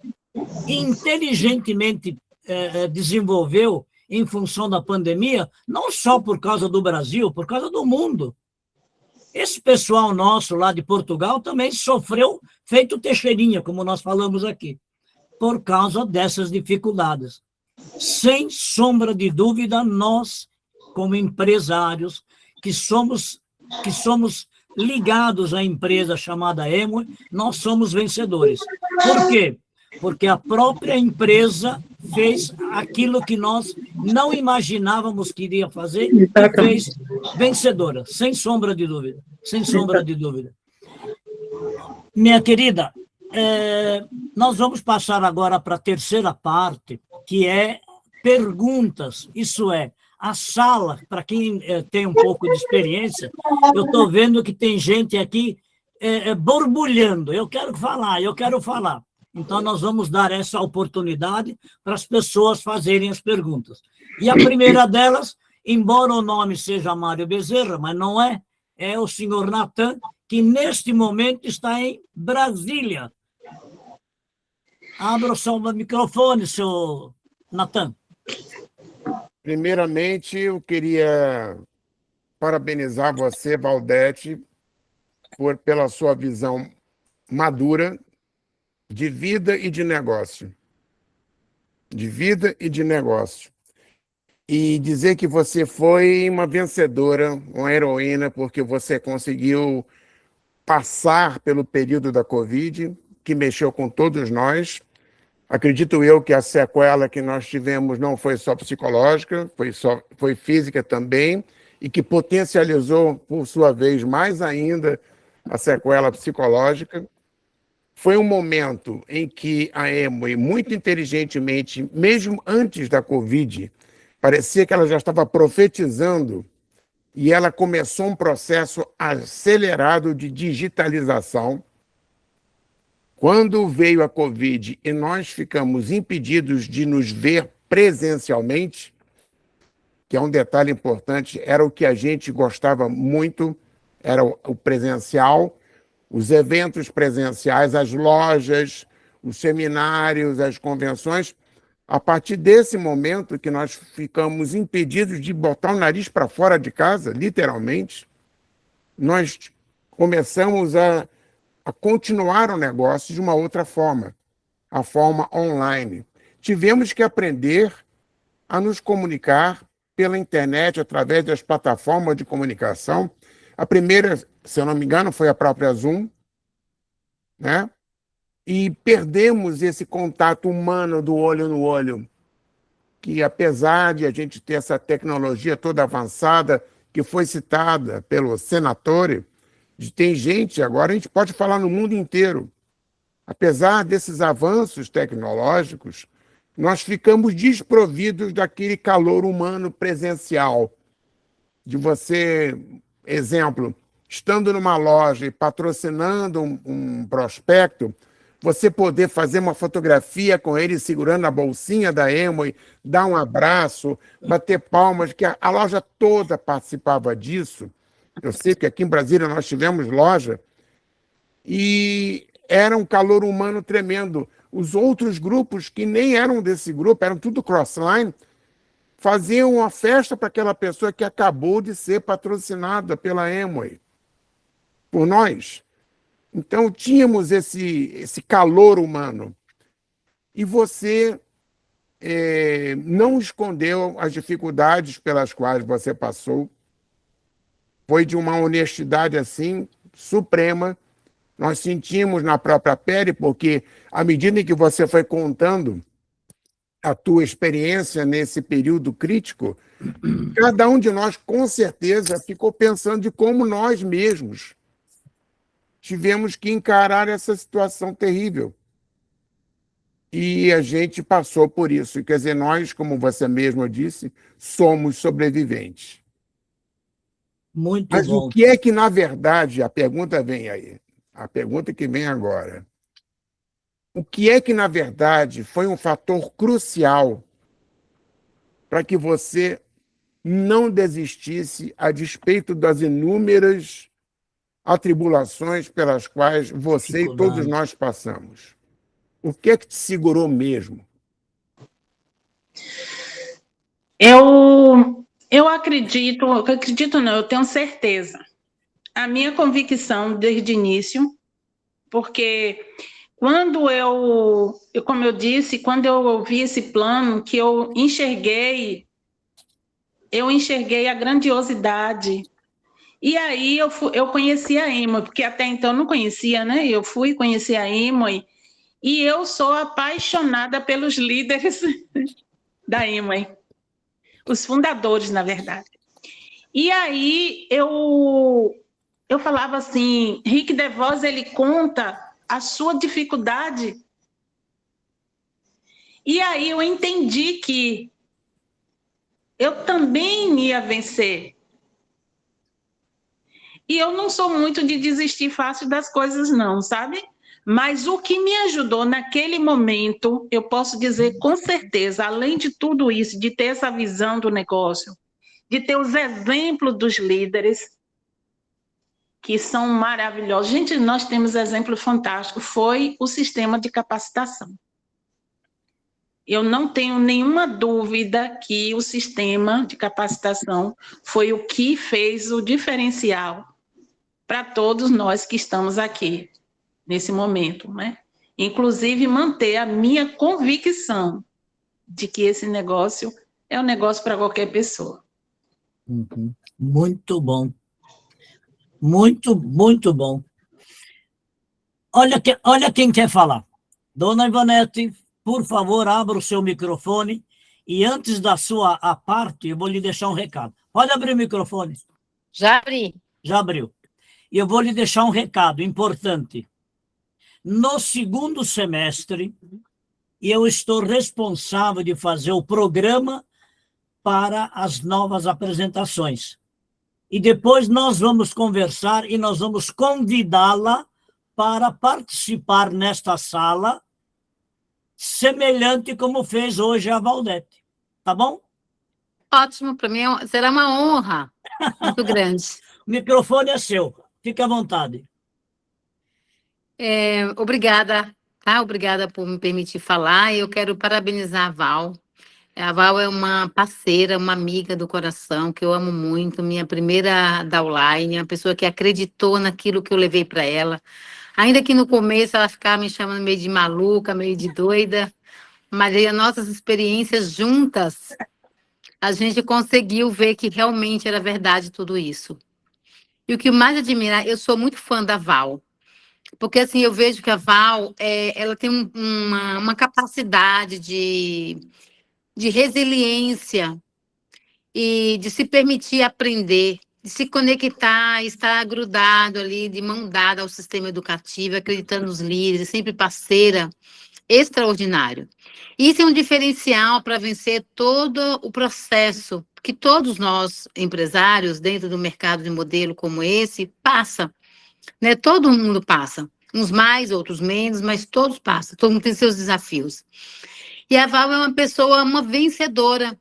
A: inteligentemente desenvolveu em função da pandemia, não só por causa do Brasil, por causa do mundo. Esse pessoal nosso lá de Portugal também sofreu feito Teixeirinha, como nós falamos aqui, por causa dessas dificuldades. Sem sombra de dúvida, nós, como empresários, que somos ligados à empresa chamada Amway, nós somos vencedores. Por quê? porque a própria empresa fez aquilo que nós não imaginávamos que iria fazer e fez vencedora, sem sombra de dúvida, sem sombra de dúvida. Minha querida, nós vamos passar agora para a terceira parte, que é perguntas, isso é, a sala, para quem tem um pouco de experiência, eu estou vendo que tem gente aqui borbulhando, eu quero falar. Então, nós vamos dar essa oportunidade para as pessoas fazerem as perguntas. E a primeira delas, embora o nome seja Mário Bezerra, mas não é, é o senhor Natan, que neste momento está em Brasília. Abra o seu microfone, senhor Natan.
D: Primeiramente, eu queria parabenizar você, Valdete, pela sua visão madura de vida e de negócio. De vida e de negócio. E dizer que você foi uma vencedora, uma heroína, porque você conseguiu passar pelo período da Covid, que mexeu com todos nós. Acredito eu que a sequela que nós tivemos não foi só psicológica, foi física também, e que potencializou, por sua vez, mais ainda a sequela psicológica. Foi um momento em que a Amway, muito inteligentemente, mesmo antes da Covid, parecia que ela já estava profetizando e ela começou um processo acelerado de digitalização. Quando veio a Covid e nós ficamos impedidos de nos ver presencialmente, que é um detalhe importante, era o que a gente gostava muito, era o presencial, os eventos presenciais, as lojas, os seminários, as convenções. A partir desse momento que nós ficamos impedidos de botar o nariz para fora de casa, literalmente, nós começamos a continuar o negócio de uma outra forma, a forma online. Tivemos que aprender a nos comunicar pela internet, através das plataformas de comunicação. A primeira, se eu não me engano, foi a própria Zoom, né? E perdemos esse contato humano do olho no olho, que apesar de a gente ter essa tecnologia toda avançada, que foi citada pelo Senatore, tem gente, agora a gente pode falar no mundo inteiro. Apesar desses avanços tecnológicos, nós ficamos desprovidos daquele calor humano presencial. De você, exemplo, estando numa loja e patrocinando um prospecto, você poder fazer uma fotografia com ele segurando a bolsinha da Amway, dar um abraço, bater palmas, que a loja toda participava disso. Eu sei que aqui em Brasília nós tivemos loja e era um calor humano tremendo. Os outros grupos, que nem eram desse grupo, eram tudo crossline, faziam uma festa para aquela pessoa que acabou de ser patrocinada pela Amway, por nós. Então, tínhamos esse calor humano. E você não escondeu as dificuldades pelas quais você passou. Foi de uma honestidade, assim, suprema. Nós sentimos na própria pele, porque, à medida em que você foi contando a tua experiência nesse período crítico, cada um de nós, com certeza, ficou pensando de como nós mesmos tivemos que encarar essa situação terrível. E a gente passou por isso. Quer dizer, nós, como você mesmo disse, somos sobreviventes.
A: Muito
D: Mas
A: bom.
D: o que é que, na verdade, a pergunta vem aí, a pergunta que vem agora, o que é que, na verdade, foi um fator crucial para que você não desistisse a despeito das inúmeras atribulações pelas quais você e todos nós passamos? O que é que te segurou mesmo?
B: Eu acredito não, eu tenho certeza. A minha convicção desde o início, porque quando como eu disse, quando eu ouvi esse plano, que eu enxerguei a grandiosidade. E aí eu conheci a Amway, porque até então eu não conhecia, né? Eu fui conhecer a Amway E eu sou apaixonada pelos líderes da Imwe, os fundadores, na verdade. E aí eu falava assim, Rick DeVos, ele conta a sua dificuldade. E aí eu entendi que eu também ia vencer. E eu não sou muito de desistir fácil das coisas, não, sabe? Mas o que me ajudou naquele momento, eu posso dizer com certeza, além de tudo isso, de ter essa visão do negócio, de ter os exemplos dos líderes, que são maravilhosos. Gente, nós temos exemplo fantástico, foi o sistema de capacitação. Eu não tenho nenhuma dúvida que o sistema de capacitação foi o que fez o diferencial para todos nós que estamos aqui nesse momento, né? Inclusive manter a minha convicção de que esse negócio é um negócio para qualquer pessoa.
A: Uhum. Muito bom. Muito, muito bom. Olha quem quer falar. Dona Ivonete, por favor, abra o seu microfone e antes da sua parte, eu vou lhe deixar um recado. Pode abrir o microfone.
C: Já abri.
A: Já abriu. E eu vou lhe deixar um recado importante. No segundo semestre, eu estou responsável de fazer o programa para as novas apresentações. E depois nós vamos conversar e nós vamos convidá-la para participar nesta sala, semelhante como fez hoje a Valdete. Tá bom?
C: Ótimo, para mim será uma honra muito grande.
A: O microfone é seu. Fique à vontade.
C: Obrigada, tá? Obrigada por me permitir falar. Eu quero parabenizar a Val. A Val é uma parceira, uma amiga do coração, que eu amo muito, minha primeira downline, uma pessoa que acreditou naquilo que eu levei para ela. Ainda que no começo ela ficava me chamando meio de maluca, meio de doida, mas aí as nossas experiências juntas, a gente conseguiu ver que realmente era verdade tudo isso. E o que mais admira, eu sou muito fã da Val, porque assim, eu vejo que a Val, ela tem uma capacidade de resiliência e de se permitir aprender, de se conectar, estar grudado ali, de mão dada ao sistema educativo, acreditando nos líderes, sempre parceira, extraordinário. Isso é um diferencial para vencer todo o processo que todos nós, empresários, dentro do mercado de modelo como esse, passa, né? Todo mundo passa, uns mais, outros menos, mas todos passam, todo mundo tem seus desafios. E a Val é uma pessoa, uma vencedora.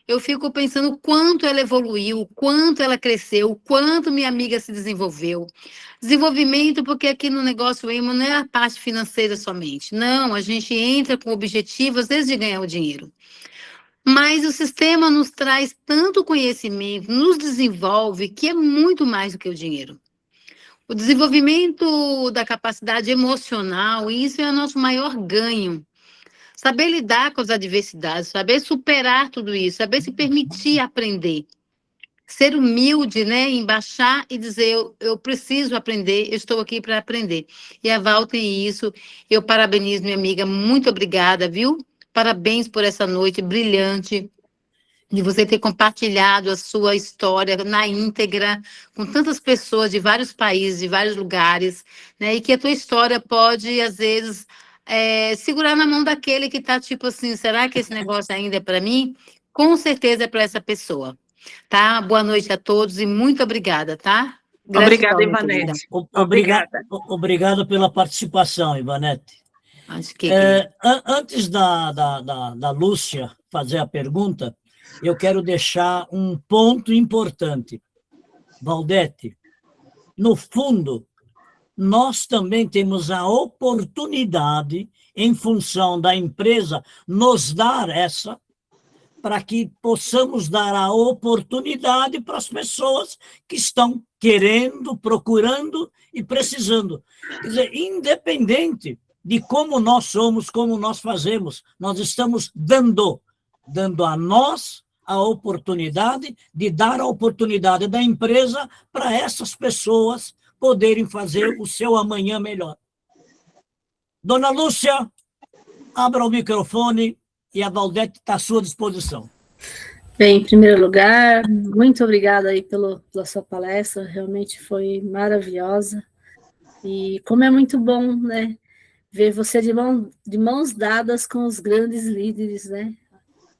C: Eu fico pensando o quanto ela evoluiu, o quanto ela cresceu, o quanto minha amiga se desenvolveu. Desenvolvimento, porque aqui no negócio EMO não é a parte financeira somente. Não, a gente entra com objetivos, às vezes, de ganhar o dinheiro. Mas o sistema nos traz tanto conhecimento, nos desenvolve, que é muito mais do que o dinheiro. O desenvolvimento da capacidade emocional, isso é o nosso maior ganho. Saber lidar com as adversidades, saber superar tudo isso, saber se permitir aprender. Ser humilde, né? Em baixar e dizer, eu preciso aprender, eu estou aqui para aprender. E a Val tem isso. Eu parabenizo minha amiga, muito obrigada, viu? Parabéns por essa noite brilhante, de você ter compartilhado a sua história na íntegra, com tantas pessoas de vários países, de vários lugares, né? E que a tua história pode, às vezes, segurar na mão daquele que está tipo assim, será que esse negócio ainda é para mim? Com certeza é para essa pessoa, tá? Boa noite a todos e muito obrigada, tá?
B: Obrigada, Ivonete.
A: Obrigado pela participação, Ivonete.
C: Acho que...
A: Antes da Lúcia fazer a pergunta, eu quero deixar um ponto importante. Valdete, no fundo, nós também temos a oportunidade, em função da empresa, nos dar essa, para que possamos dar a oportunidade para as pessoas que estão querendo, procurando e precisando. Quer dizer, independente de como nós somos, como nós fazemos, nós estamos dando a nós a oportunidade de dar a oportunidade da empresa para essas pessoas poderem fazer o seu amanhã melhor. Dona Lúcia, abra o microfone e a Valdete está à sua disposição.
E: Bem, em primeiro lugar, muito obrigada aí pela sua palestra, realmente foi maravilhosa. E como é muito bom, né, ver você de mãos dadas com os grandes líderes, né,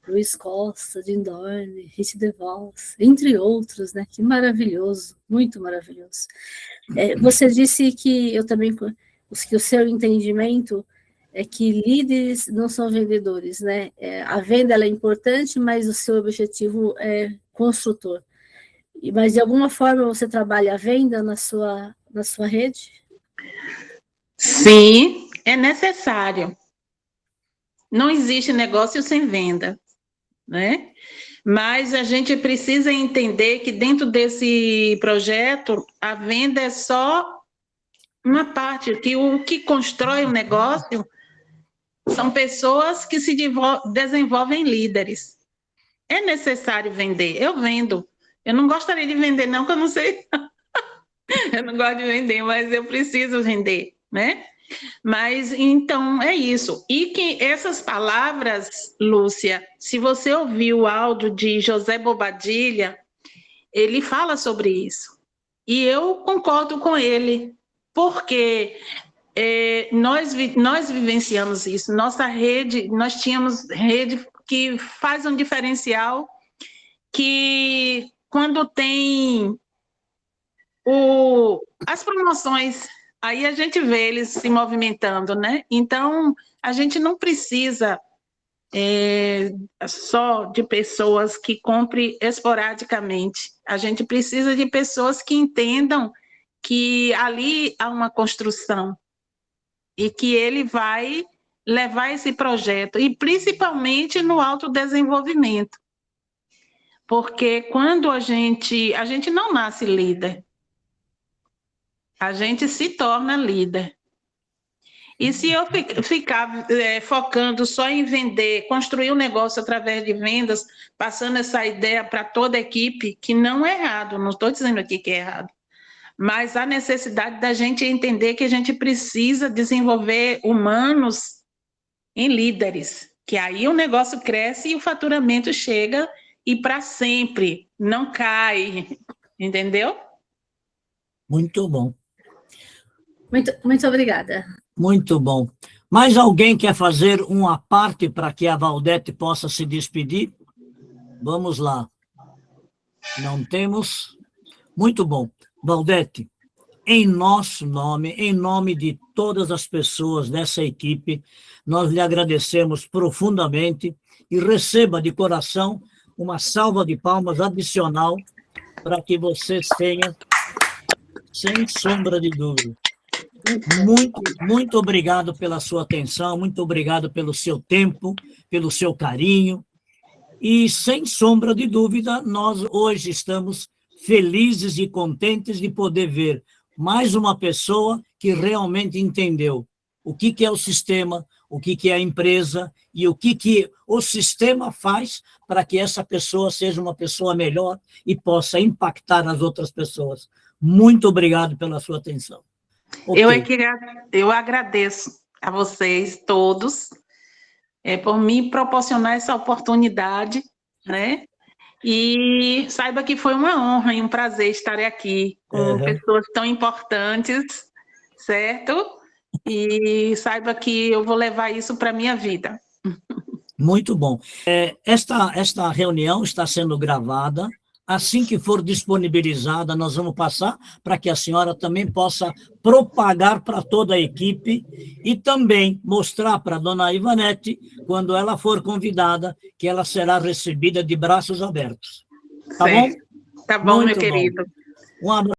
E: Luiz Costa, Jim Dorn, Rich DeVos, entre outros, né, que maravilhoso, muito maravilhoso. Você disse que que o seu entendimento é que líderes não são vendedores, né? A venda ela é importante, mas o seu objetivo é construtor. Mas de alguma forma você trabalha a venda na sua rede?
B: Sim, é necessário. Não existe negócio sem venda, né? Mas a gente precisa entender que dentro desse projeto a venda é só uma parte, que o que constrói o negócio são pessoas que se desenvolvem líderes. É necessário vender. Eu vendo. Eu não gostaria de vender, não, que eu não sei. Eu não gosto de vender, mas eu preciso vender, né? Mas, então, é isso. E que essas palavras, Lúcia, se você ouvir o áudio de José Bobadilla, ele fala sobre isso. E eu concordo com ele, porque nós vivenciamos isso. Nossa rede, nós tínhamos rede que faz um diferencial que quando tem as promoções, aí a gente vê eles se movimentando, né? Então, a gente não precisa só de pessoas que comprem esporadicamente. A gente precisa de pessoas que entendam que ali há uma construção e que ele vai levar esse projeto, e principalmente no autodesenvolvimento. Porque quando a gente não nasce líder, a gente se torna líder. E se eu ficar focando só em vender, construir um negócio através de vendas, passando essa ideia para toda a equipe, que não é errado, não estou dizendo aqui que é errado, mas a necessidade da gente entender que a gente precisa desenvolver humanos em líderes, que aí o negócio cresce e o faturamento chega e para sempre, não cai, entendeu?
A: Muito bom.
E: Muito obrigada.
A: Muito bom. Mais alguém quer fazer uma parte para que a Valdete possa se despedir? Vamos lá. Não temos? Muito bom. Valdete, em nosso nome, em nome de todas as pessoas dessa equipe, nós lhe agradecemos profundamente e receba de coração uma salva de palmas adicional para que você tenha, sem sombra de dúvida. Muito obrigado pela sua atenção, muito obrigado pelo seu tempo, pelo seu carinho. E, sem sombra de dúvida, nós hoje estamos felizes e contentes de poder ver mais uma pessoa que realmente entendeu o que é o sistema, o que é a empresa e o que o sistema faz para que essa pessoa seja uma pessoa melhor e possa impactar as outras pessoas. Muito obrigado pela sua atenção. Okay.
B: Eu agradeço a vocês todos por me proporcionar essa oportunidade, né? E saiba que foi uma honra e um prazer estar aqui com pessoas tão importantes, certo? E saiba que eu vou levar isso para a minha vida.
A: Muito bom. Esta reunião está sendo gravada. Assim que for disponibilizada, nós vamos passar para que a senhora também possa propagar para toda a equipe e também mostrar para a dona Ivanete, quando ela for convidada, que ela será recebida de braços abertos. Tá bom?
B: Tá bom,
A: Muito
B: meu querido.
A: Um abraço.